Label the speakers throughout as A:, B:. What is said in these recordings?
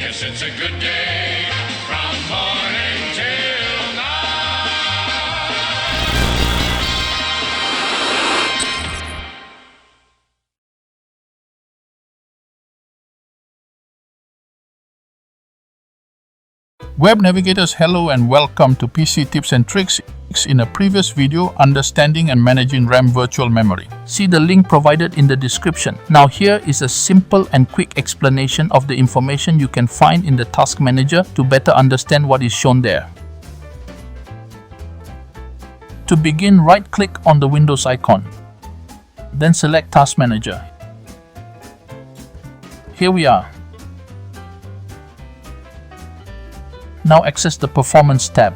A: Yes, it's a good day from morning till night.
B: Web navigators, hello and welcome to PC Tips and Tricks. In a previous video, Understanding and Managing RAM Virtual Memory. See the link provided in the description. Now here is a simple and quick explanation of the information you can find in the Task Manager to better understand what is shown there. To begin, right-click on the Windows icon. Then select Task Manager. Here we are. Now access the Performance tab.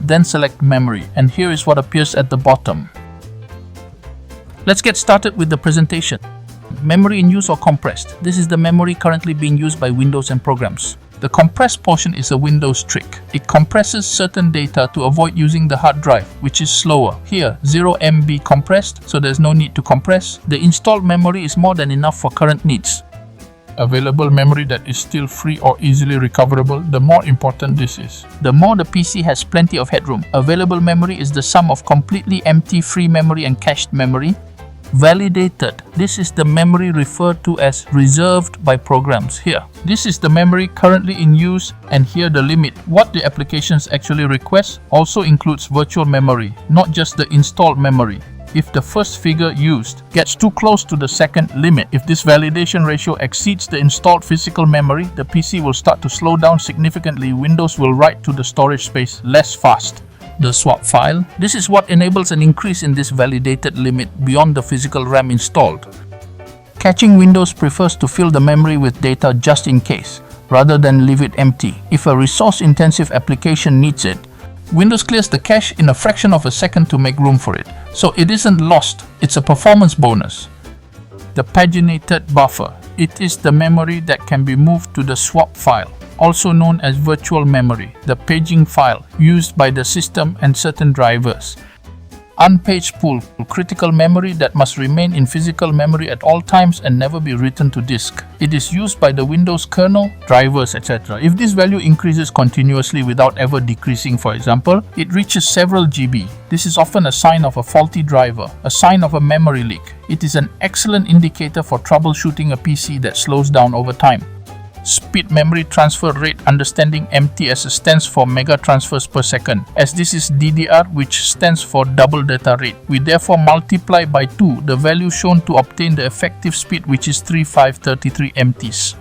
B: Then select Memory, and here is what appears at the bottom. Let's get started with the presentation. Memory in use or compressed. This is the memory currently being used by Windows and programs. The compressed portion is a Windows trick. It compresses certain data to avoid using the hard drive, which is slower. Here, 0 MB compressed, so there's no need to compress. The installed memory is more than enough for current needs. Available memory that is still free or easily recoverable, the more important this is. The more the PC has plenty of headroom. Available memory is the sum of completely empty free memory and cached memory. Validated. This is the memory referred to as reserved by programs. Here, this is the memory currently in use, and here the limit. What the applications actually request also includes virtual memory, not just the installed memory. If the first figure used gets too close to the second limit, if this validation ratio exceeds the installed physical memory, the PC will start to slow down significantly. Windows will write to the storage space less fast. The swap file. This is what enables an increase in this validated limit beyond the physical RAM installed. Caching. Windows prefers to fill the memory with data just in case, rather than leave it empty. If a resource-intensive application needs it, Windows clears the cache in a fraction of a second to make room for it. So it isn't lost, it's a performance bonus. The paginated buffer. It is the memory that can be moved to the swap file, also known as virtual memory, the paging file used by the system and certain drivers. Unpaged pool. Critical memory that must remain in physical memory at all times and never be written to disk. It is used by the Windows kernel, drivers, etc. If this value increases continuously without ever decreasing, for example, it reaches several GB. This is often a sign of a faulty driver, a sign of a memory leak. It is an excellent indicator for troubleshooting a PC that slows down over time. Speed. Memory transfer rate. Understanding MTS stands for mega transfers per second, as this is DDR, which stands for double data rate. We therefore multiply by 2 the value shown to obtain the effective speed, which is 3533 MTs.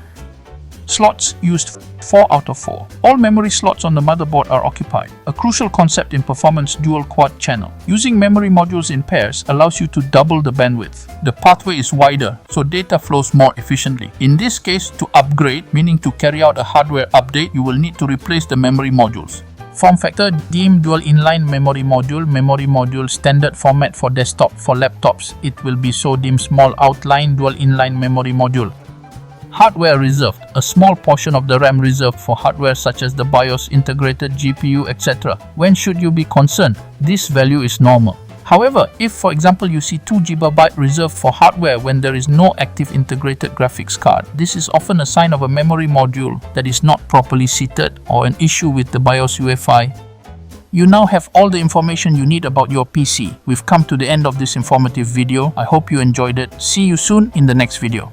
B: Slots used. 4 out of 4. All memory slots on the motherboard are occupied. A crucial concept in performance dual quad channel. Using memory modules in pairs allows you to double the bandwidth. The pathway is wider, so data flows more efficiently. In this case, to upgrade, meaning to carry out a hardware update, you will need to replace the memory modules. Form factor. DIMM dual inline memory module, standard format for desktop. For laptops, it will be DIMM small outline dual inline memory module. Hardware reserved. A small portion of the RAM reserved for hardware such as the BIOS, integrated GPU, etc. When should you be concerned? This value is normal. However, if for example you see 2 GB reserved for hardware when there is no active integrated graphics card, this is often a sign of a memory module that is not properly seated or an issue with the BIOS UEFI. You now have all the information you need about your PC. We've come to the end of this informative video. I hope you enjoyed it. See you soon in the next video.